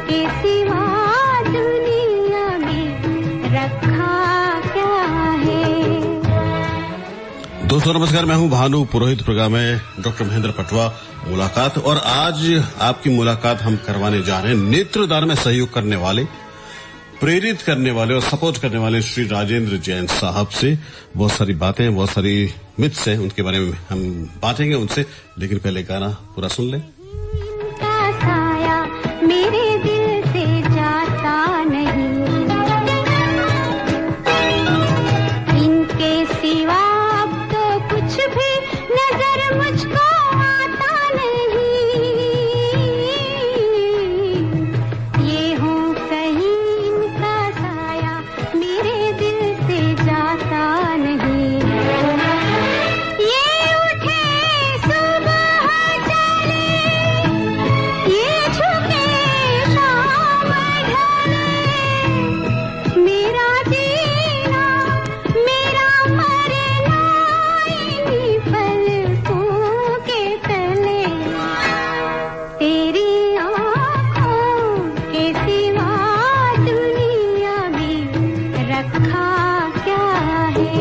के सिवा दुनिया में रखा क्या है। दोस्तों नमस्कार, मैं हूं भानु पुरोहित। प्रोग्राम में डॉक्टर महेंद्र पटवा मुलाकात, और आज आपकी मुलाकात हम करवाने जा रहे हैं नेत्रदान में सहयोग करने वाले, प्रेरित करने वाले और सपोर्ट करने वाले श्री राजेंद्र जैन साहब से। बहुत सारी बातें, बहुत सारी मिथ्स हैं, उनके बारे में हम बातेंगे उनसे, लेकिन पहले गाना पूरा सुन लें। इनका साया मेरे दिल से जाता नहीं, इनके सिवा अब तो कुछ भी नजर मुझको आता नहीं। ये हूँ कहीं इनका साया मेरे दिल से जाता नहीं। ये उठे सुबह चले, ये झुके शाम ढले, मेरा जीना मेरा मरना इन्हीं पलकों के तले। तेरी आँखों के सिवा दुनिया में रखा क्या है।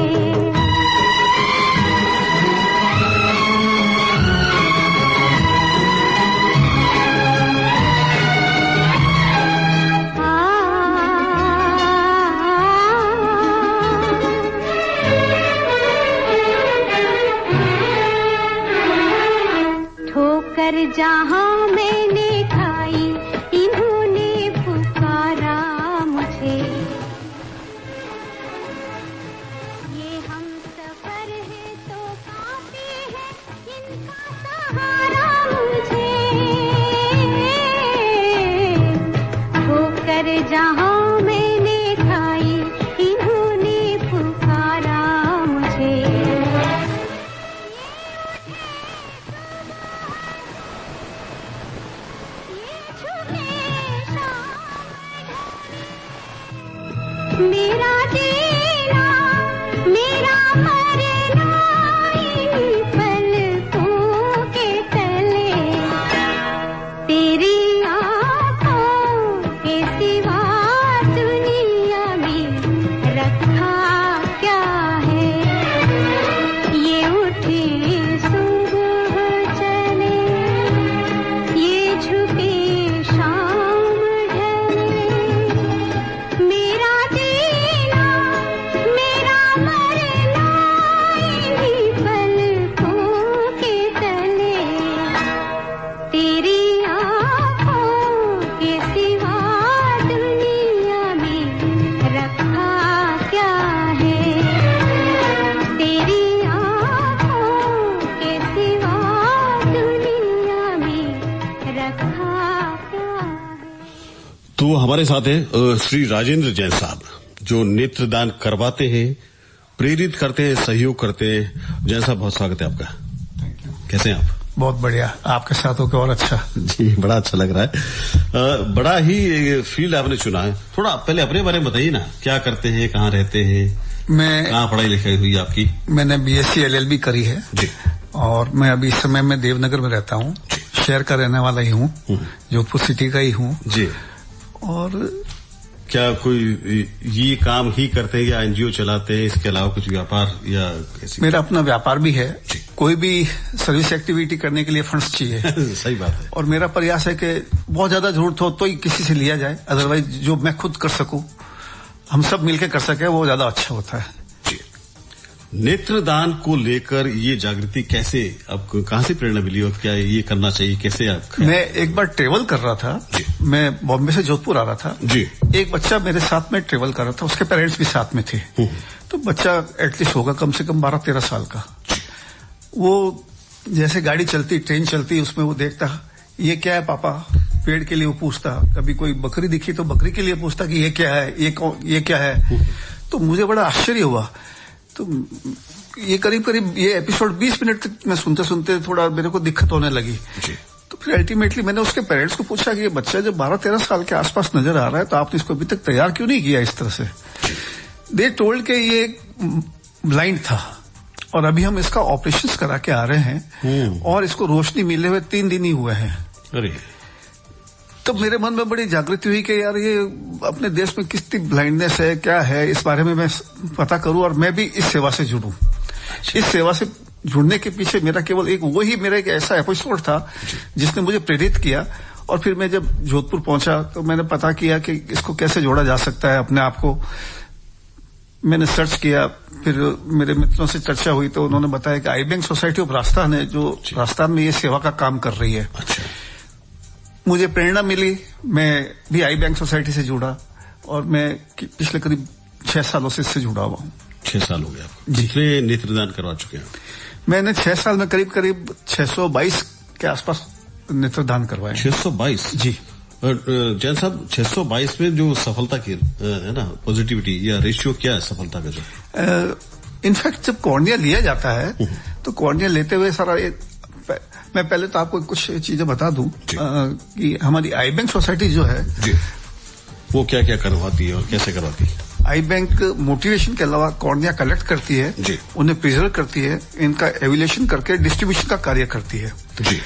ठोकर जहाँ मैंने खाई इन्होंने पुकारा मुझे। ये हम सफर है तो काफी है इनका सहारा मुझे। ठोकर जहाँ मैंने खाई इन्होंने पुकारा मुझे। मेरा जीना मेरा मरना इन्हीं पलकों के तले। तेरी आँखों के सिवा दुनिया में रखा क्या है। ये उठे सुबह चले, ये झुके शाम ढले, मेरा जीना मेरा मरना इन्हीं पलकों के तले। तेरी आँखों के सिवा दुनिया में रखा क्या है। तेरी आँखों के सिवा दुनिया में रखा क्या है। तो हमारे साथ है श्री राजेंद्र जैन साहब, जो नेत्रदान करवाते हैं, प्रेरित करते हैं, सहयोग करते हैं। जैन साहब, बहुत स्वागत है आपका। कैसे हैं आप? बहुत बढ़िया, आपके साथ होकर और अच्छा। जी, बड़ा अच्छा लग रहा है। बड़ा ही फील्ड आपने चुना है। थोड़ा पहले अपने बारे में बताइए ना, क्या करते हैं, कहाँ रहते हैं, मैं कहाँ पढ़ाई लिखाई हुई आपकी? मैंने BSc LLB करी है जी। और मैं अभी इस समय में देवनगर में रहता हूँ। शहर का रहने वाला ही हूँ, जोधपुर सिटी का ही हूँ। जी। और क्या कोई ये काम ही करते हैं या NGO चलाते हैं, इसके अलावा कुछ व्यापार या कैसी? मेरा अपना व्यापार भी है। कोई भी सर्विस एक्टिविटी करने के लिए फंड्स चाहिए। सही बात है। और मेरा प्रयास है कि बहुत ज्यादा जरूरत हो तो ही किसी से लिया जाए, अदरवाइज जो मैं खुद कर सकूं, हम सब मिलकर कर सके, वो ज्यादा अच्छा होता है। नेत्रदान को लेकर ये जागृति कैसे, आपको कहाँ से प्रेरणा मिली और क्या ये करना चाहिए, कैसे आप? मैं एक बार ट्रेवल कर रहा था, मैं बॉम्बे से जोधपुर आ रहा था जी। एक बच्चा मेरे साथ में ट्रेवल कर रहा था, उसके पेरेंट्स भी साथ में थे। तो बच्चा एटलीस्ट होगा कम से कम 12-13 साल का। वो जैसे गाड़ी चलती, ट्रेन चलती, उसमें वो देखता, ये क्या है पापा, पेड़ के लिए वो पूछता। कभी कोई बकरी दिखी तो बकरी के लिए पूछता कि ये क्या है, ये क्या है। तो मुझे बड़ा आश्चर्य हुआ। तो ये करीब करीब ये एपिसोड 20 मिनट तक मैं सुनते सुनते थोड़ा मेरे को दिक्कत होने लगी। तो फिर अल्टीमेटली मैंने उसके पेरेंट्स को पूछा कि ये बच्चा जब 12-13 साल के आसपास नजर आ रहा है तो आपने इसको अभी तक तैयार क्यों नहीं किया इस तरह से। दे टोल्ड के ये ब्लाइंड था और अभी हम इसका ऑपरेशन करा के आ रहे हैं और इसको रोशनी मिले हुए 3 दिन ही हुए हैं। अरे तब मेरे मन में बड़ी जागृति हुई कि यार ये अपने देश में कितनी ब्लाइंडनेस है, क्या है, इस बारे में मैं पता करूं और मैं भी इस सेवा से जुड़ूं। इस सेवा से जुड़ने के पीछे मेरा केवल मेरा एक ऐसा एपिसोड था जिसने मुझे प्रेरित किया। और फिर मैं जब जोधपुर पहुंचा तो मैंने पता किया कि इसको कैसे जोड़ा जा सकता है अपने आप को। मैंने सर्च किया, फिर मेरे मित्रों से चर्चा हुई तो उन्होंने बताया कि आई बैंक सोसाइटी ऑफ राजस्थान है जो राजस्थान में ये सेवा का काम कर रही है। अच्छा। मुझे प्रेरणा मिली, मैं भी आई बैंक सोसाइटी से जुड़ा और मैं पिछले करीब 6 सालों से इससे जुड़ा हुआ हूँ। 6 साल हो गया आपको। जितने नेत्रदान करवा चुके हैं? मैंने 6 साल में करीब 622 के आसपास नेत्रदान करवाए। 622? जी। जैन साहब, 622 में जो सफलता की है ना, पॉजिटिविटी या रेशियो क्या है सफलता का? जो इनफैक्ट जब कॉर्निया लिया जाता है तो कॉर्निया लेते हुए सारा मैं पहले तो आपको कुछ चीजें बता दूं कि हमारी आई बैंक सोसाइटी जो है जी, वो क्या क्या करवाती है और कैसे करवाती है? आई बैंक मोटिवेशन के अलावा कॉर्निया कलेक्ट करती है जी, उन्हें प्रिजर्व करती है, इनका एवेल्यूएशन करके डिस्ट्रीब्यूशन का कार्य करती है जी।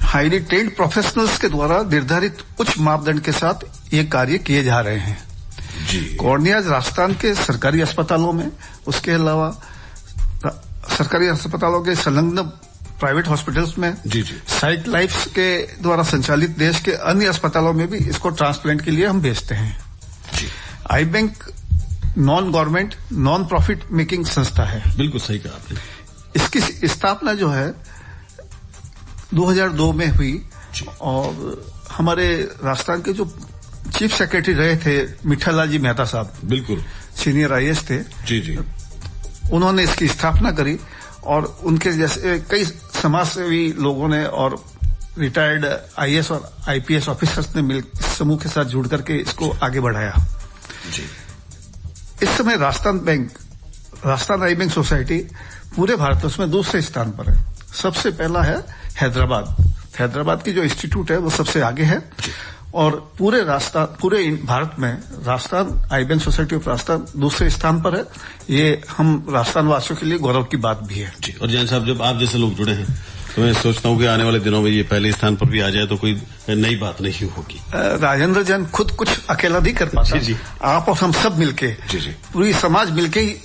हाईली ट्रेन्ड प्रोफेशनल्स के द्वारा निर्धारित उच्च मापदंड के साथ ये कार्य किए जा रहे हैं जी। कॉर्नियाज राजस्थान के सरकारी अस्पतालों में, उसके अलावा सरकारी अस्पतालों के संलग्न प्राइवेट हॉस्पिटल्स में जी जी, साइट लाइफ्स के द्वारा संचालित देश के अन्य अस्पतालों में भी इसको ट्रांसप्लांट के लिए हम भेजते हैं जी। Eye bank non government non profit making संस्था है। बिल्कुल सही कहा आपने। इसकी स्थापना जो है 2002 में हुई और हमारे राजस्थान के जो चीफ सेक्रेटरी रहे थे मिठालाल जी मेहता साहब, बिल्कुल सीनियर आईएएस थे जी जी, उन्होंने इसकी स्थापना करी और उनके जैसे कई समाजसेवी लोगों ने और रिटायर्ड आईएएस और आईपीएस ऑफिसर्स ने मिल समूह के साथ जुड़ करके इसको आगे बढ़ाया जी। इस समय राजस्थान आई बैंक सोसाइटी पूरे भारत में दूसरे स्थान पर है। सबसे पहला है हैदराबाद की जो इंस्टीट्यूट है वो सबसे आगे है और पूरे भारत में राजस्थान आई बैंक सोसाइटी ऑफ राजस्थान दूसरे स्थान पर है। ये हम राजस्थान वासियों के लिए गौरव की बात भी है जी। और जैन साहब, जब आप जैसे लोग जुड़े हैं तो मैं सोचता हूँ कि आने वाले दिनों में ये पहले स्थान पर भी आ जाए तो कोई नई बात नहीं होगी। राजेंद्र जैन खुद कुछ अकेला नहीं कर पाता जी, आप और हम सब मिलके जी जी, पूरी समाज मिलके ही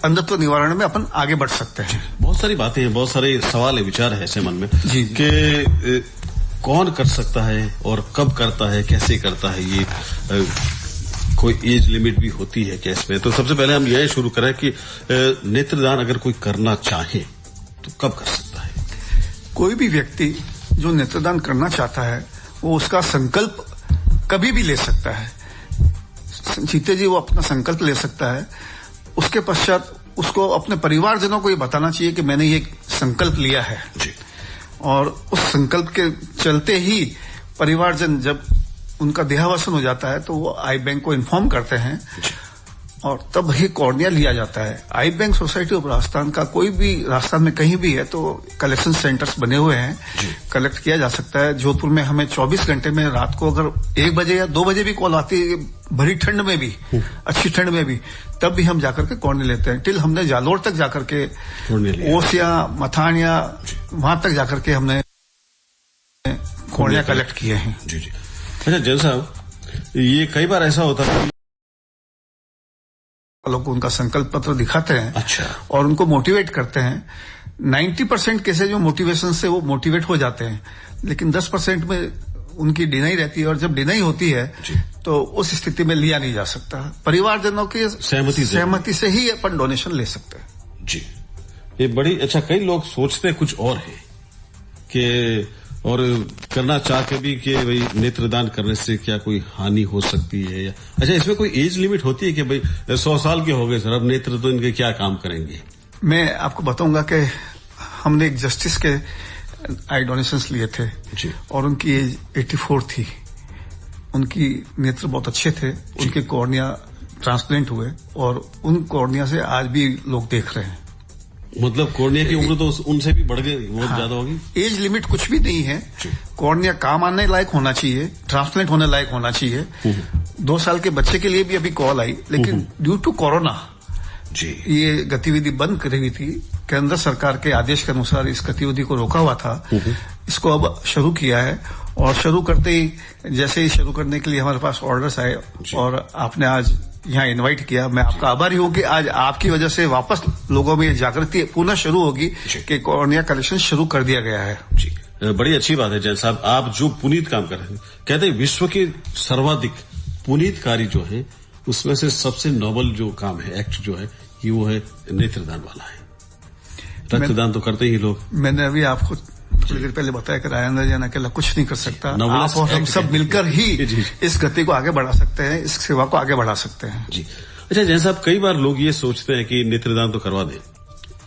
अंधत्व निवारण में अपन आगे बढ़ सकते हैं। बहुत सारी बातें हैं, बहुत सारे सवाल है, विचार है ऐसे मन में कि कौन कर सकता है और कब करता है, कैसे करता है, ये कोई एज लिमिट भी होती है क्या इसमें? तो सबसे पहले हम यह शुरू करें कि नेत्रदान अगर कोई करना चाहे तो कब कर सकता है? कोई भी व्यक्ति जो नेत्रदान करना चाहता है वो उसका संकल्प कभी भी ले सकता है। जीते जी वो अपना संकल्प ले सकता है। उसके पश्चात उसको अपने परिवारजनों को ये बताना चाहिए कि मैंने ये संकल्प लिया है जी। और उस संकल्प के चलते ही परिवारजन जब उनका देहावसान हो जाता है तो वो आई बैंक को इन्फॉर्म करते हैं और तब ही कॉर्निया लिया जाता है। आई बैंक सोसाइटी ऑफ राजस्थान का कोई भी राजस्थान में कहीं भी है तो कलेक्शन सेंटर्स बने हुए हैं, कलेक्ट किया जा सकता है। जोधपुर में हमें 24 घंटे में रात को अगर 1 बजे या 2 बजे भी कॉल आती है, भरी ठंड में भी, अच्छी ठंड में भी, तब भी हम जाकर के कॉर्निया लेते हैं। टिल हमने जालोर तक जाकर के, ओसिया, मथानिया, वहां तक जाकर के हमने कॉर्निया कलेक्ट किए हैं जी जी। अच्छा जैन साहब, ये कई बार ऐसा होता है लोग को उनका संकल्प पत्र दिखाते हैं अच्छा, और उनको मोटिवेट करते हैं। 90% केसेज में मोटिवेशन से वो मोटिवेट हो जाते हैं, लेकिन 10% में उनकी डिनाई रहती है और जब डिनाई होती है तो उस स्थिति में लिया नहीं जा सकता। परिवारजनों की सहमति से ही अपन डोनेशन ले सकते हैं जी। ये बड़ी अच्छा, कई लोग सोचते कुछ और है कि और करना चाहते भी कि भाई नेत्रदान करने से क्या कोई हानि हो सकती है या अच्छा, इसमें कोई एज लिमिट होती है कि भाई 100 साल के हो गए सर, अब नेत्र तो इनके क्या काम करेंगे? मैं आपको बताऊंगा कि हमने एक जस्टिस के आई डोनेशंस लिए थे जी, और उनकी एज 84 थी। उनकी नेत्र बहुत अच्छे थे, उनके कॉर्निया ट्रांसप्लांट हुए और उन कॉर्निया से आज भी लोग देख रहे हैं। मतलब कॉर्निया की उम्र तो उनसे भी बढ़ गई, बहुत ज्यादा होगी। एज लिमिट कुछ भी नहीं है, कॉर्निया काम आने लायक होना चाहिए, ट्रांसप्लांट होने लायक होना चाहिए। 2 साल के बच्चे के लिए भी अभी कॉल आई, लेकिन ड्यू टू कोरोना जी ये गतिविधि बंद करी हुई थी। केंद्र सरकार के आदेश के अनुसार इस गतिविधि को रोका हुआ था। इसको अब शुरू किया है, और शुरू करते ही जैसे ही शुरू करने के लिए हमारे पास ऑर्डर्स आए और आपने आज यहाँ इनवाइट किया, मैं आपका आभारी हूँ कि आज आपकी वजह से वापस लोगों में जागृति पुनः शुरू होगी कि कॉर्निया कलेक्शन शुरू कर दिया गया है। जी, बड़ी अच्छी बात है जैन साहब, आप जो पुनीत काम कर रहे हैं, कहते हैं विश्व के सर्वाधिक पुनीत कार्य जो है उसमें से सबसे नोबल जो काम है, एक्ट जो है, ये वो है नेत्रदान वाला है। रक्तदान तो करते ही लोग। मैंने अभी आपको थोड़ी देर पहले बताया कि राजेंद्र जैन अकेला कुछ नहीं कर सकता, आप और हम सब मिलकर ही इस गति को आगे बढ़ा सकते हैं, इस सेवा को आगे बढ़ा सकते हैं। जी, अच्छा जैन साहब, कई बार लोग ये सोचते हैं कि नेत्रदान तो करवा दें,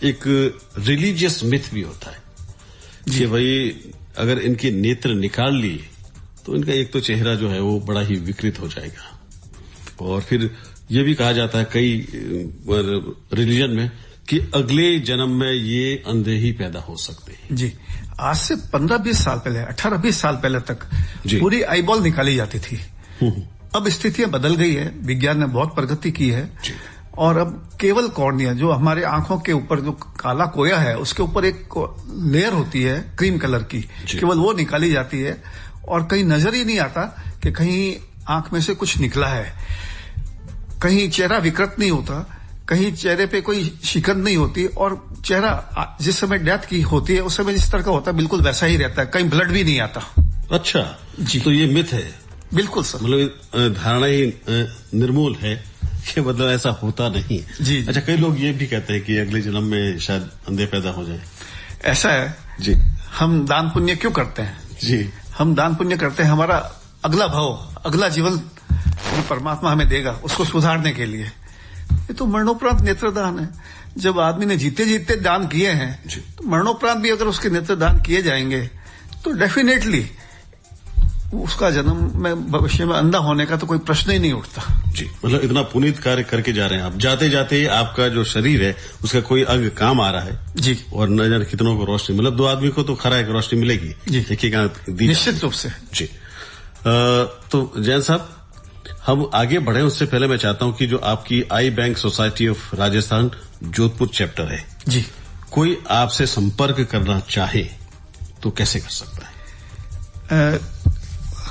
एक रिलीजियस मिथ भी होता है कि भाई अगर इनके नेत्र निकाल लिए तो इनका एक तो चेहरा जो है वो बड़ा ही विकृत हो जाएगा, और फिर ये भी कहा जाता है कई रिलीजन में कि अगले जन्म में ये अंधे ही पैदा हो सकते हैं। जी, आज से 15-20 साल पहले, 18-20 साल पहले तक पूरी आईबॉल निकाली जाती थी। अब स्थितियां बदल गई है, विज्ञान ने बहुत प्रगति की है, और अब केवल कॉर्निया, जो हमारे आंखों के ऊपर जो काला कोया है उसके ऊपर एक लेयर होती है क्रीम कलर की, केवल वो निकाली जाती है, और कहीं नजर ही नहीं आता कि कहीं आंख में से कुछ निकला है, कहीं चेहरा विकृत नहीं होता, कहीं चेहरे पे कोई शिकन नहीं होती, और चेहरा जिस समय डेथ की होती है उस समय जिस तरह का होता है बिल्कुल वैसा ही रहता है, कहीं ब्लड भी नहीं आता। अच्छा जी, तो ये मिथ है। बिल्कुल सर, मतलब धारणा ही निर्मूल है कि मतलब ऐसा होता नहीं जी। अच्छा, कई लोग ये भी कहते हैं कि अगले जन्म में शायद अंधे पैदा हो जाए। ऐसा है जी। हम दान पुण्य क्यों करते हैं? जी, हम दान पुण्य करते हैं हमारा अगला भाव, अगला जीवन जो परमात्मा हमें देगा उसको सुधारने के लिए। ये तो मरणोपरांत नेत्रदान है। जब आदमी ने जीते जीते दान किए हैं तो मरणोपरांत भी अगर उसके नेत्रदान किए जाएंगे तो डेफिनेटली उसका जन्म में भविष्य में अंधा होने का तो कोई प्रश्न ही नहीं उठता। जी, मतलब इतना पुनीत कार्य करके जा रहे हैं आप, जाते जाते आपका जो शरीर है उसका कोई अंग काम आ रहा है जी, और न जाने कितनों को रोशनी, मतलब 2 आदमी को तो खरा है कि रोशनी मिलेगी जी, निश्चित रूप से जी। तो जैन साहब, हम आगे बढ़े उससे पहले मैं चाहता हूं कि जो आपकी eye bank society of Rajasthan Jodhpur chapter है जी, कोई आपसे संपर्क करना चाहे तो कैसे कर सकता है?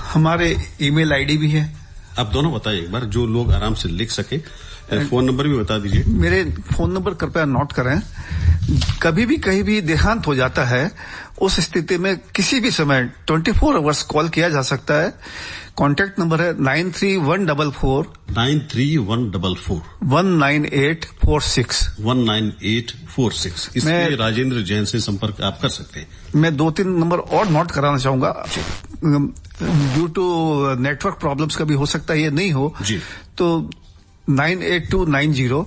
हमारे ईमेल आईडी भी है। आप दोनों बताइए एक बार, जो लोग आराम से लिख सके। फोन नंबर भी बता दीजिए। मेरे फोन नंबर कृपया नोट करें। कभी भी कहीं भी देहांत हो जाता है उस स्थिति में किसी भी समय 24 आवर्स कॉल किया जा सकता है। कॉन्टैक्ट नंबर है 9314 19846 19846। इसमें राजेंद्र जैन से संपर्क आप कर सकते हैं। मैं 2-3 नंबर और नोट कराना चाहूंगा। ड्यू टू नेटवर्क प्रॉब्लम्स कभी हो सकता है ये नहीं हो जी, तो 98290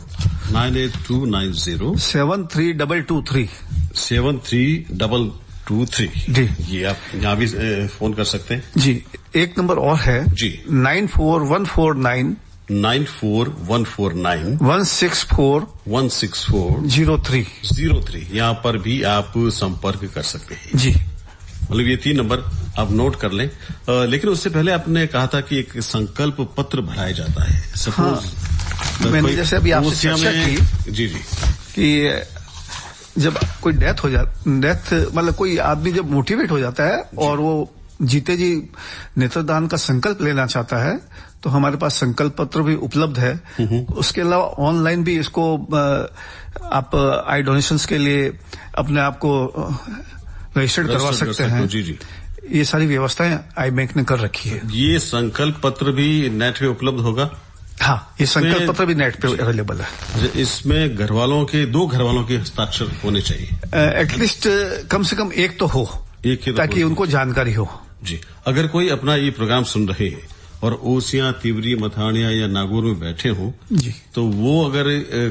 73223 73223 जी, ये आप यहाँ भी फोन कर सकते हैं जी। एक नंबर और है जी, 94149 16403 यहाँ पर भी आप संपर्क कर सकते हैं जी। मतलब ये 3 नंबर आप नोट कर लें। लेकिन उससे पहले आपने कहा था कि एक संकल्प पत्र भराया जाता है। सपोज मैंने जैसे अभी आपसे चर्चा की जी कि जब कोई डेथ मतलब कोई आदमी जब मोटिवेट हो जाता है और वो जीते जी नेत्रदान का संकल्प लेना चाहता है तो हमारे पास संकल्प पत्र भी उपलब्ध है। उसके अलावा ऑनलाइन भी इसको आप आई डोनेशंस के लिए अपने आप को रजिस्टर्ड करवा सकते हैं। जी जी, ये सारी व्यवस्थाएं आई बैंक ने कर रखी है। ये संकल्प पत्र भी नेट पे उपलब्ध होगा? हाँ, ये संकल्प पत्र भी नेट पे अवेलेबल है। इसमें दो घर वालों के हस्ताक्षर होने चाहिए। एटलीस्ट कम से कम एक तो हो, ताकि उनको जानकारी हो। जी, अगर कोई अपना ये प्रोग्राम सुन रहे हैं और ओसियां, तिवरी, मथानिया या नागौर में बैठे हों जी, तो वो अगर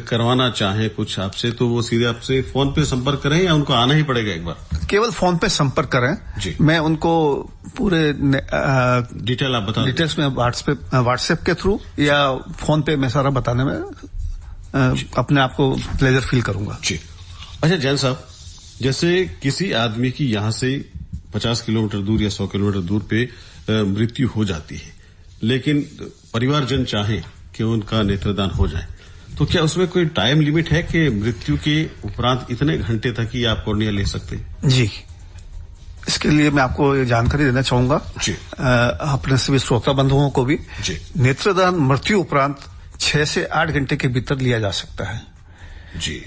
करवाना चाहे कुछ आपसे तो वो सीधे आपसे फोन पे संपर्क करें या उनको आना ही पड़ेगा? एक बार केवल फोन पे संपर्क करें जी, मैं उनको पूरे डिटेल आप बता डिटेल्स में व्हाट्सएप के थ्रू या फोन पे मैं सारा बताने में अपने आप को प्लेजर फील करूंगा जी। अच्छा जैन साहब, जैसे किसी आदमी की यहाँ से 50 किलोमीटर दूर या 100 किलोमीटर दूर पे मृत्यु हो जाती है, लेकिन परिवारजन चाहे कि उनका नेत्रदान हो जाए, तो क्या उसमें कोई टाइम लिमिट है कि मृत्यु के उपरांत इतने घंटे तक ही आप कॉर्निया ले सकते हैं? जी, इसके लिए मैं आपको ये जानकारी देना चाहूंगा जी। अपने सभी श्रोता बंधुओं को भी जी। नेत्रदान मृत्यु उपरांत 6 से 8 घंटे के भीतर लिया जा सकता है जी।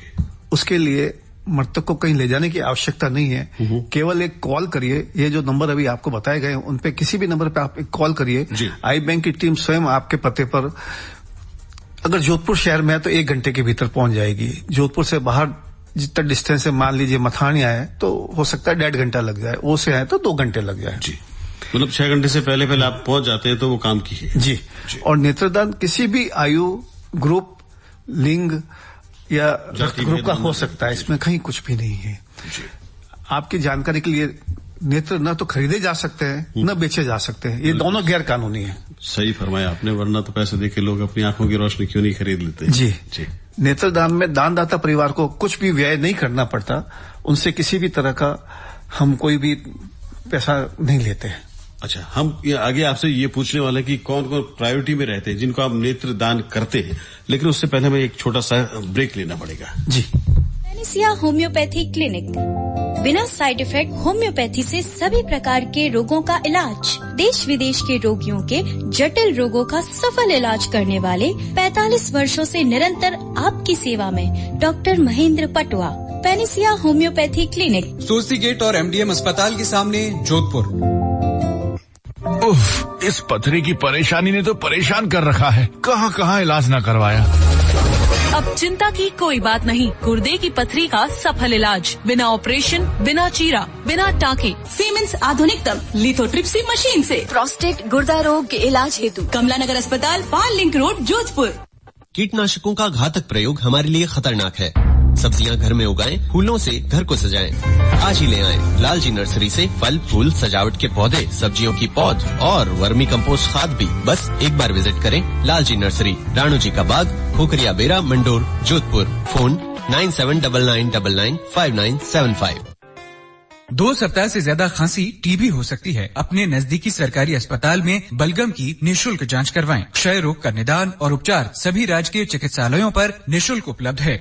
उसके लिए मृतक को कहीं ले जाने की आवश्यकता नहीं है, केवल एक कॉल करिए। ये जो नंबर अभी आपको बताए गए उन पे किसी भी नंबर पे आप एक कॉल करिए। आई बैंक की टीम स्वयं आपके पते पर, अगर जोधपुर शहर में है तो 1 घंटे के भीतर पहुंच जाएगी। जोधपुर से बाहर जितना डिस्टेंस है, मान लीजिए मथानिया है तो हो सकता है 1.5 घंटा लग जाए, वो से है तो 2 घंटे लग जाए। जी, मतलब 6 घंटे से पहले आप पहुंच जाते हैं तो वो काम की है। जी। और नेत्रदान किसी भी आयु ग्रुप, लिंग या रक्त ग्रुप का हो सकता है, इसमें कहीं कुछ भी नहीं है। आपकी जानकारी के लिए नेत्र न तो खरीदे जा सकते हैं न बेचे जा सकते हैं, ये दोनों गैर कानूनी है। सही फरमाया आपने, वरना तो पैसे देके लोग अपनी आंखों की रोशनी क्यों नहीं खरीद लेते। जी। नेत्रदान में दानदाता परिवार को कुछ भी व्यय नहीं करना पड़ता, उनसे किसी भी तरह का हम कोई भी पैसा नहीं लेते हैं। अच्छा, हम आगे आपसे ये पूछने वाले कि कौन कौन प्रायोरिटी में रहते हैं जिनको आप नेत्र दान करते हैं, लेकिन उससे पहले हमें एक छोटा सा ब्रेक लेना पड़ेगा। जी। पेनिसिया होम्योपैथी क्लिनिक, बिना साइड इफेक्ट होम्योपैथी से सभी प्रकार के रोगों का इलाज, देश विदेश के रोगियों के जटिल रोगों का सफल इलाज करने वाले 45 वर्षों से निरंतर आपकी सेवा में doctor Mahendra Patwa. Panacea homeopathy clinic, सोसी गेट और MDM अस्पताल के सामने, जोधपुर। उफ, इस पथरी की परेशानी ने तो परेशान कर रखा है, कहाँ इलाज न करवाया। अब चिंता की कोई बात नहीं, गुर्दे की पथरी का सफल इलाज, बिना ऑपरेशन, बिना चीरा, बिना टाँके, सीमेंस आधुनिकतम लिथोट्रिप्सी मशीन से। प्रोस्टेट गुर्दा रोग के इलाज हेतु कमला नगर अस्पताल, पाल लिंक रोड, जोधपुर। कीटनाशकों का घातक प्रयोग हमारे लिए खतरनाक है। सब्जियां घर में उगाएं, फूलों से घर को सजाएं। आज ही ले आएं लालजी नर्सरी से फल, फूल, सजावट के पौधे, सब्जियों की पौध और वर्मी कंपोस्ट खाद भी। बस एक बार विजिट करें लालजी नर्सरी, राणू जी का बाग, खोखरिया बेरा, मंडोर, जोधपुर। फोन 9799995975। 2 सप्ताह से ज्यादा खांसी टीबी हो सकती है। अपने नजदीकी सरकारी अस्पताल में बलगम की निःशुल्क जांच करवाएं। क्षय रोग का निदान और उपचार सभी राजकीय चिकित्सालयों पर निःशुल्क उपलब्ध है।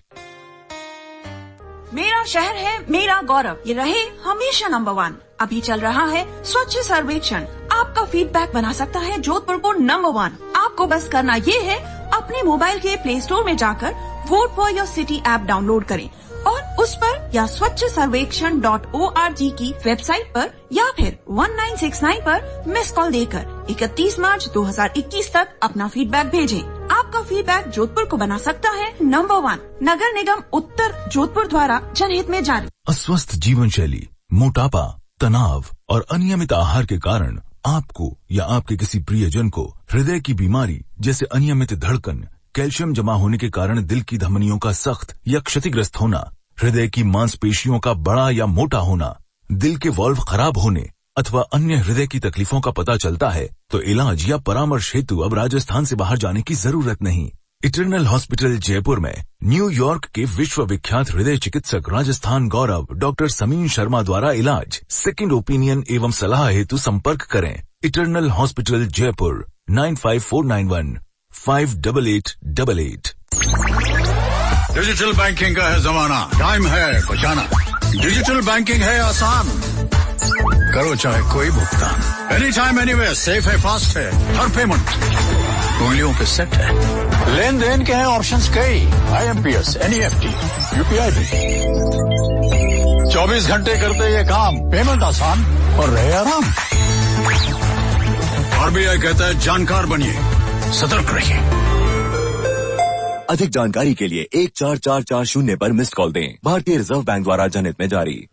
मेरा शहर है मेरा गौरव, ये रहे हमेशा नंबर 1। अभी चल रहा है स्वच्छ सर्वेक्षण, आपका फीडबैक बना सकता है जोधपुर को नंबर 1। आपको बस करना ये है, अपने मोबाइल के प्ले स्टोर में जाकर vote for your city app download करें और उस पर या स्वच्छ सर्वेक्षण.org की वेबसाइट पर या फिर 1969 पर मिस कॉल देकर 31 मार्च 2021 तक अपना फीडबैक भेजें। आपका फीडबैक जोधपुर को बना सकता है नंबर 1। नगर निगम उत्तर जोधपुर द्वारा जनहित में जारी। अस्वस्थ जीवन शैली, मोटापा, तनाव और अनियमित आहार के कारण आपको या आपके किसी प्रियजन को हृदय की बीमारी जैसे अनियमित धड़कन, कैल्शियम जमा होने के कारण दिल की धमनियों का सख्त या क्षतिग्रस्त होना, हृदय की मांसपेशियों का बड़ा या मोटा होना, दिल के वाल्व खराब होने अथवा अन्य हृदय की तकलीफों का पता चलता है तो इलाज या परामर्श हेतु अब राजस्थान से बाहर जाने की जरूरत नहीं। इटर्नल हॉस्पिटल जयपुर में न्यूयॉर्क के विश्व विख्यात हृदय चिकित्सक राजस्थान गौरव डॉक्टर समीन शर्मा द्वारा इलाज, सेकंड ओपिनियन एवं सलाह हेतु संपर्क करें। Eternal hospital Jaipur 9549158888। Digital banking का है जमाना, टाइम है बचाना। डिजिटल बैंकिंग है आसान, करो चाहे कोई भुगतान, एनी टाइम एनीवेयर, सेफ है, फास्ट है, हर पेमेंट उंगलियों पे सेट है। लेन देन के हैं ऑप्शंस कई, IMPS, NEFT, UPI भी। 24 घंटे करते ये काम, पेमेंट आसान और रहे आराम। RBI कहता है जानकार बनिए, सतर्क रहिए। अधिक जानकारी के लिए 14440 पर मिस्ड कॉल दें। भारतीय रिजर्व बैंक द्वारा जनहित में जारी।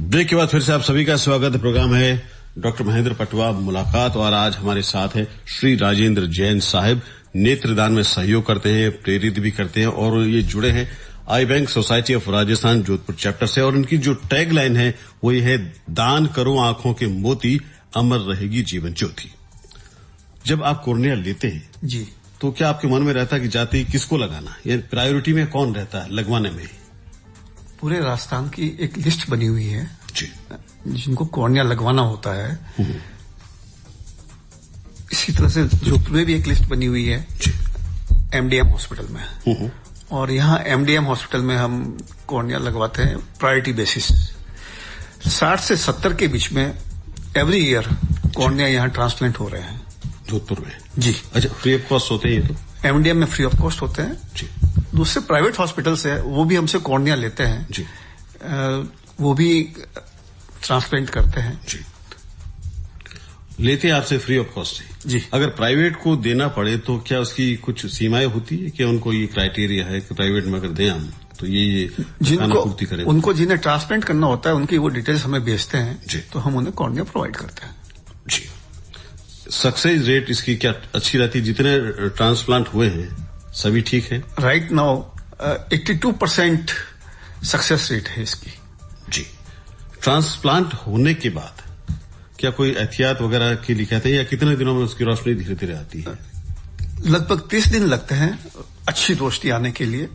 ब्रेक के बाद फिर से आप सभी का स्वागत। प्रोग्राम है डॉक्टर महेंद्र पटवा मुलाकात, और आज हमारे साथ है श्री राजेंद्र जैन साहिब। नेत्रदान में सहयोग करते हैं, प्रेरित भी करते हैं, और ये जुड़े हैं eye bank society of Rajasthan Jodhpur chapter से। और इनकी जो टैग लाइन है वो ये है, दान करो आंखों के मोती, अमर रहेगी जीवन ज्योति। जब आप कॉर्निया लेते हैं जी, तो क्या आपके मन में रहता है कि जाते ही किसको लगाना, या प्रायोरिटी में कौन रहता है लगवाने में? पूरे राजस्थान की एक लिस्ट बनी हुई है जी, जिनको कॉर्निया लगवाना होता है। इसी तरह से जोधपुर में भी एक लिस्ट बनी हुई है MDM हॉस्पिटल में, और यहाँ MDM हॉस्पिटल में हम कॉर्निया लगवाते हैं प्रायोरिटी बेसिस। 60 से 70 के बीच में एवरी ईयर कॉर्निया यहाँ ट्रांसप्लांट हो रहे हैं जोधपुर में। जी। अच्छा, फ्री ऑफ कॉस्ट होते हैं ये तो? एमडीएम में फ्री ऑफ कॉस्ट होते हैं जी। दूसरे प्राइवेट हॉस्पिटल्स है वो भी हमसे कॉर्निया लेते हैं जी। वो भी ट्रांसप्लांट करते हैं जी। लेते हैं आपसे फ्री ऑफ कॉस्ट से जी। अगर प्राइवेट को देना पड़े तो क्या उसकी कुछ सीमाएं होती है कि उनको ये क्राइटेरिया है कि प्राइवेट में अगर दें हम तो ये पूर्ति करें? उनको जिन्हें ट्रांसप्लांट करना होता है उनकी वो डिटेल्स हमें भेजते हैं जी। तो हम उन्हें कॉर्निया प्रोवाइड करते हैं जी। सक्सेस रेट इसकी क्या अच्छी रहती है? जितने ट्रांसप्लांट हुए हैं सभी ठीक है? राइट नाउ 82% सक्सेस रेट है इसकी। जी। ट्रांसप्लांट होने के बाद क्या कोई एहतियात वगैरह के लिए कहते हैं या कितने दिनों में उसकी रोशनी धीरे धीरे आती है? लगभग 30 दिन लगते हैं अच्छी रोशनी आने के लिए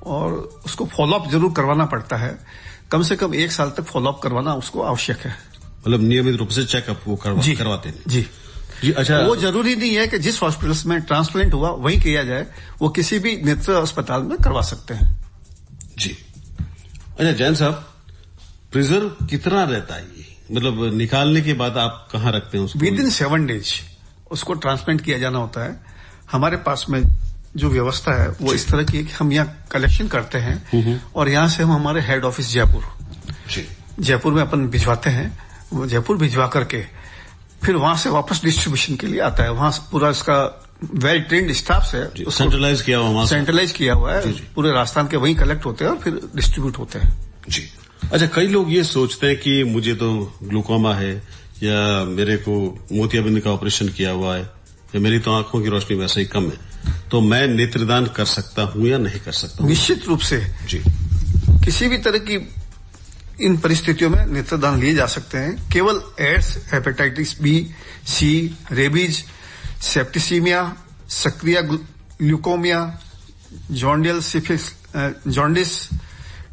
और उसको फॉलोअप जरूर करवाना पड़ता है। कम से कम 1 साल तक फॉलोअप करवाना उसको आवश्यक है। मतलब नियमित रूप से चेकअप वो करवाते हैं? जी जी। अच्छा, वो जरूरी नहीं है कि जिस हॉस्पिटल में ट्रांसप्लांट हुआ वहीं किया जाए, वो किसी भी नेत्र अस्पताल में करवा सकते हैं। जी। अच्छा जैन साहब, प्रिजर्व कितना रहता है ये? मतलब निकालने के बाद आप कहाँ रखते हैं उसको? विदिन 7 डेज उसको ट्रांसप्लांट किया जाना होता है। हमारे पास में जो व्यवस्था है वो इस तरह की है कि हम यहाँ कलेक्शन करते हैं और यहाँ से हम हमारे हेड ऑफिस जयपुर में अपन भिजवाते हैं। वो जयपुर भिजवा करके फिर वहां से वापस डिस्ट्रीब्यूशन के लिए आता है। वहां पूरा इसका वेल ट्रेन्ड स्टाफ है, सेंट्रलाइज किया हुआ है। पूरे राजस्थान के वहीं कलेक्ट होते हैं और फिर डिस्ट्रीब्यूट होते हैं। जी। अच्छा, कई लोग ये सोचते हैं कि मुझे तो ग्लूकोमा है या मेरे को मोतियाबिंद का ऑपरेशन किया हुआ है या मेरी तो आंखों की रोशनी वैसे ही कम है, तो मैं नेत्रदान कर सकता हूं या नहीं कर सकता हूं? निश्चित रूप से जी। किसी भी तरह की इन परिस्थितियों में नेत्रदान लिए जा सकते हैं। केवल एड्स, हेपेटाइटिस बी, सी, रेबीज, सेप्टिसीमिया, सक्रिय ल्यूकोमिया, जॉन्डिस,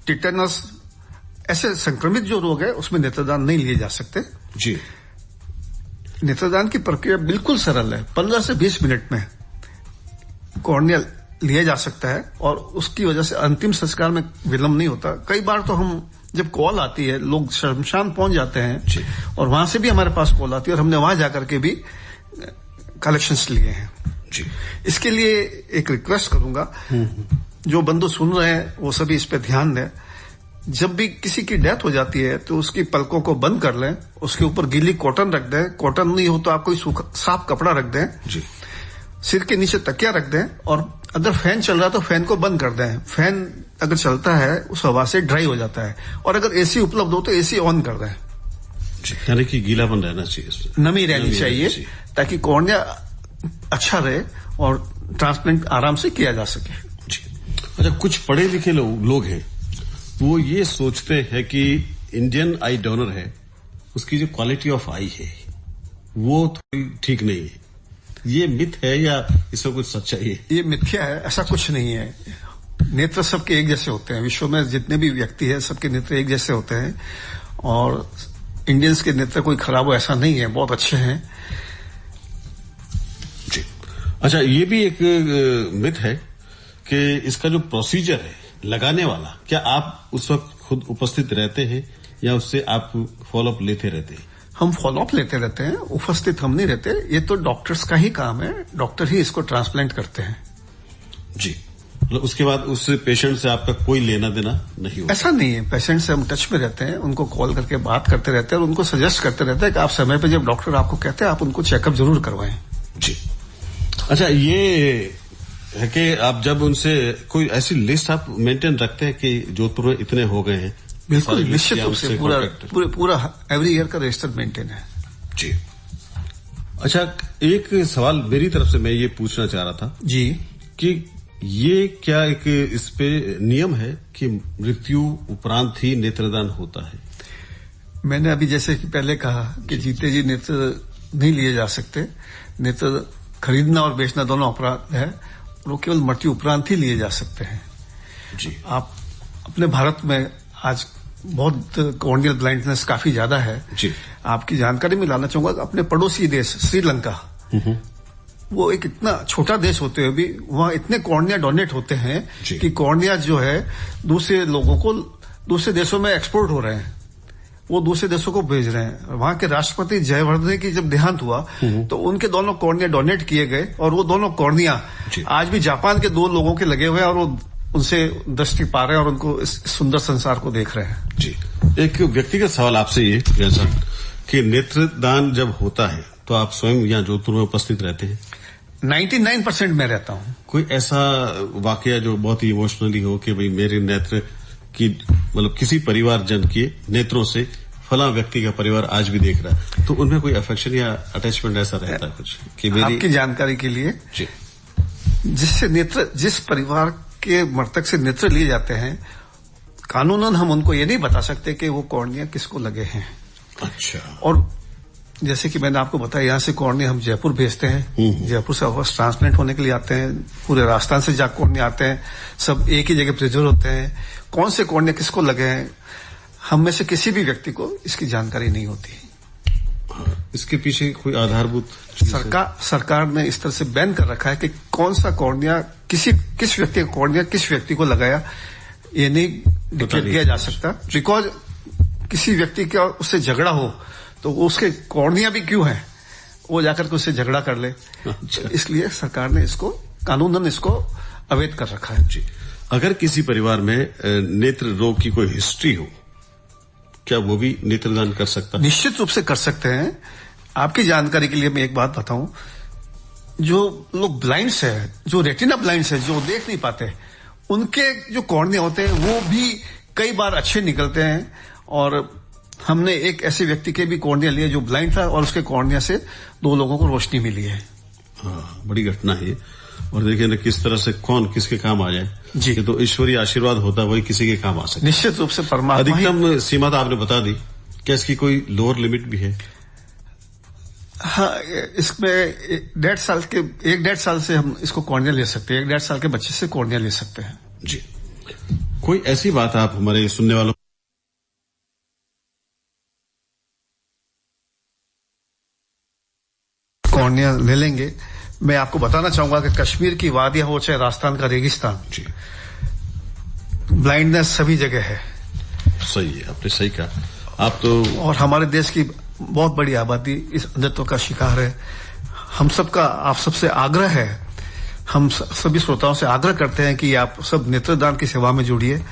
टिटेनस, ऐसे संक्रमित जो रोग है उसमें नेत्रदान नहीं लिए जा सकते। जी। नेत्रदान की प्रक्रिया बिल्कुल सरल है। 15 से 20 मिनट में कॉर्निया लिया जा सकता है और उसकी वजह से अंतिम संस्कार में विलंब नहीं होता। कई बार तो हम जब कॉल आती है लोग शमशान पहुंच जाते हैं और वहां से भी हमारे पास कॉल आती है और हमने वहां जाकर के भी कलेक्शंस लिए हैं। जी। इसके लिए एक रिक्वेस्ट करूंगा, जो बंधु सुन रहे हैं वो सभी इस पे ध्यान दें। जब भी किसी की डेथ हो जाती है तो उसकी पलकों को बंद कर लें, उसके ऊपर गीली कॉटन रख दें, कॉटन नहीं हो तो आप कोई साफ कपड़ा रख दें जी। सिर के नीचे तकिया रख दें और अगर फैन चल रहा है तो फैन को बंद कर दें। फैन अगर चलता है उस हवा से ड्राई हो जाता है और अगर एसी उपलब्ध हो तो एसी ऑन कर दें। यानी कि गीलापन रहना चाहिए, नमी रहनी चाहिए ताकि कॉर्निया अच्छा रहे और ट्रांसप्लांट आराम से किया जा सके। जी। अच्छा, कुछ पढ़े लिखे लोग हैं वो ये सोचते हैं कि इंडियन आई डोनर है उसकी जो क्वालिटी ऑफ आई है वो थोड़ी ठीक नहीं है। ये मिथ है या इसमें कुछ सच्चाई है? ये मिथ्या है, ऐसा कुछ नहीं है। नेत्र सबके एक जैसे होते हैं। विश्व में जितने भी व्यक्ति हैं सबके नेत्र एक जैसे होते हैं और इंडियंस के नेत्र कोई खराब हो ऐसा नहीं है, बहुत अच्छे हैं। जी। अच्छा, ये भी एक मिथ है कि इसका जो प्रोसीजर है लगाने वाला, क्या आप उस वक्त खुद उपस्थित रहते हैं या उससे आप फॉलोअप लेते रहते हैं? हम फॉलोअप लेते रहते हैं, उपस्थित हम नहीं रहते। ये तो डॉक्टर्स का ही काम है, डॉक्टर ही इसको ट्रांसप्लांट करते हैं। जी। मतलब उसके बाद उस पेशेंट से आपका कोई लेना देना नहीं होता? ऐसा नहीं है, पेशेंट से हम टच में रहते हैं, उनको कॉल करके बात करते रहते हैं और उनको सजेस्ट करते रहते हैं कि आप समय पे जब डॉक्टर आपको कहते हैं आप उनको चेकअप जरूर करवाएं। जी। अच्छा, ये है कि आप जब उनसे कोई ऐसी लिस्ट आप मेंटेन रखते हैं कि जोधपुर में इतने हो गए हैं? बिल्कुल, निश्चित रूप से पूरा एवरी ईयर का रजिस्टर मेंटेन है। जी। अच्छा, एक सवाल मेरी तरफ से मैं ये पूछना चाह रहा था जी कि ये क्या एक इस पे नियम है कि मृत्यु उपरांत ही नेत्रदान होता है? मैंने अभी जैसे कि पहले कहा कि जीते जी नेत्र नहीं लिए जा सकते। नेत्र खरीदना और बेचना दोनों अपराध है, वो केवल मृत्यु उपरांत ही लिए जा सकते हैं। जी। आप अपने भारत में आज बहुत कॉर्नियल ब्लाइंडनेस काफी ज्यादा है। जी। आपकी जानकारी में लाना चाहूंगा, अपने पड़ोसी देश श्रीलंका, वो एक इतना छोटा देश होते हुए भी वहां इतने कॉर्निया डोनेट होते हैं कि कॉर्निया जो है दूसरे लोगों को दूसरे देशों में एक्सपोर्ट हो रहे हैं वो दूसरे देशों को भेज रहे हैं। वहां के राष्ट्रपति जयवर्धने की जब देहांत हुआ तो उनके दोनों कॉर्निया डोनेट किए गए और वो दोनों कॉर्निया आज भी जापान के 2 लोगों के लगे हुए हैं और वो उनसे दृष्टि पा रहे हैं और उनको इस सुंदर संसार को देख रहे हैं। जी, एक व्यक्तिगत सवाल आपसे ये जैसा कि नेत्रदान जब होता है तो आप स्वयं यहाँ जोधपुर में उपस्थित रहते हैं? 99% में रहता हूँ। कोई ऐसा वाकया जो बहुत ही इमोशनली हो कि भाई मेरे नेत्र की मतलब किसी परिवार जन के नेत्रों से फला व्यक्ति का परिवार आज भी देख रहा है, तो उनमें कोई अफेक्शन या अटैचमेंट ऐसा रहता है कुछ कि मेरी आपकी जानकारी के लिए जी, जिस परिवार के मृतक से नेत्र लिए जाते हैं, कानूनन हम उनको ये नहीं बता सकते कि वो कॉर्निया किसको लगे हैं। अच्छा। और जैसे कि मैंने आपको बताया, यहाँ से कॉर्निया हम जयपुर भेजते हैं, जयपुर से वापस ट्रांसप्लांट होने के लिए आते हैं, पूरे राजस्थान से जा कॉर्निया आते हैं, सब एक ही जगह प्रिजर्व होते हैं। कौन से कॉर्निया किसको लगे हैं, हम में से किसी भी व्यक्ति को इसकी जानकारी नहीं होती। इसके पीछे कोई आधारभूत सरकार ने इस तरह से बैन कर रखा है कि कौन सा कॉर्निया किस व्यक्ति का कॉर्निया किस व्यक्ति को लगाया, ये नहीं डिक्लेयर किया जा सकता। बिकॉज किसी व्यक्ति का उससे झगड़ा हो तो उसके कॉर्निया भी क्यों है, वो जाकर के उससे झगड़ा कर ले। अच्छा। इसलिए सरकार ने इसको कानूनन इसको अवैध कर रखा है। जी, अगर किसी परिवार में नेत्र रोग की कोई हिस्ट्री हो, क्या वो भी नेत्रदान कर सकता है? निश्चित रूप से कर सकते हैं। आपकी जानकारी के लिए मैं एक बात बताऊं, जो लोग ब्लाइंड्स है, जो रेटिना ब्लाइंड्स है, जो देख नहीं पाते, उनके जो कॉर्निया होते हैं वो भी कई बार अच्छे निकलते हैं। और हमने एक ऐसे व्यक्ति के भी कॉर्निया लिए जो ब्लाइंड था और उसके कॉर्निया से 2 लोगों को रोशनी मिली है। हाँ, बड़ी घटना है। और देखिए ना किस तरह से कौन किसके काम आ जाए जी, तो ईश्वरीय आशीर्वाद होता है, वही किसी के काम आ सकता है। निश्चित रूप से परमात्मा। अधिकतम सीमा तो आपने बता दी, क्या इसकी कोई लोअर लिमिट भी है? हाँ, इसमें 1.5 साल से हम इसको कॉर्निया ले सकते हैं। 1.5 साल के बच्चे से कॉर्निया ले सकते हैं। जी, कोई ऐसी बात आप हमारे सुनने वालों कॉर्निया ले लेंगे। मैं आपको बताना चाहूंगा कि कश्मीर की वादियां हो चाहे राजस्थान का रेगिस्तान, जी, ब्लाइंडनेस सभी जगह है। सही है, आपने सही कहा। आप तो और हमारे देश की बहुत बड़ी आबादी इस अंधत्व का शिकार है। हम सबका आप सबसे आग्रह है, हम सभी श्रोताओं से आग्रह करते हैं कि आप सब नेत्रदान की सेवा में जुड़िए।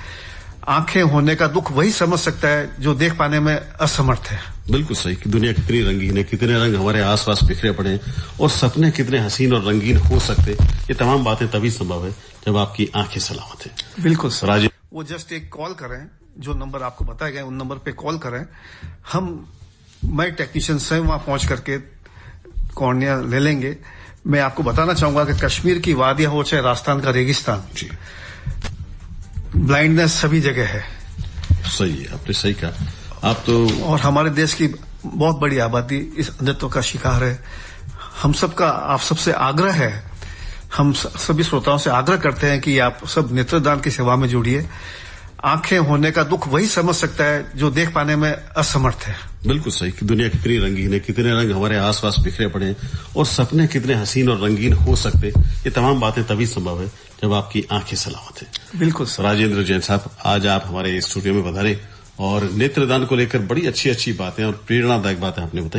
आंखें होने का दुख वही समझ सकता है जो देख पाने में असमर्थ है। बिल्कुल सही कि दुनिया कितनी रंगीन है, कितने रंग हमारे आसपास बिखरे पड़े हैं और सपने कितने हसीन और रंगीन हो सकते, ये तमाम बातें तभी संभव है जब आपकी आंखें सलामत है। बिल्कुल सर। राजेश, वो जस्ट एक कॉल करें, जो नंबर आपको बताया गया उन नंबर पे कॉल करें। मैं टेक्नीशियन स्वयं वहां पहुंच करके कॉर्निया ले लेंगे। मैं आपको बताना चाहूंगा कि कश्मीर की वादियां हो चाहे राजस्थान का रेगिस्तान, जी, ब्लाइंडनेस सभी जगह है। सही है, आपने सही कहा। आप तो और हमारे देश की बहुत बड़ी आबादी इस अंधत्व का शिकार है। हम सबका आप सबसे आग्रह है, हम सभी श्रोताओं से आग्रह करते हैं कि आप सब नेत्रदान की सेवा में जुड़िए। आंखें होने का दुख वही समझ सकता है जो देख पाने में असमर्थ है। बिल्कुल सही कि दुनिया कितनी रंगीन है, कितने रंग हमारे आसपास बिखरे पड़े हैं और सपने कितने हसीन और रंगीन हो सकते, ये तमाम बातें तभी संभव है जब आपकी आंखें सलामत है। बिल्कुल सर। राजेंद्र जैन साहब, आज आप हमारे स्टूडियो में पधारे और नेत्रदान को लेकर बड़ी अच्छी अच्छी बातें और प्रेरणादायक बातें आपने बताई।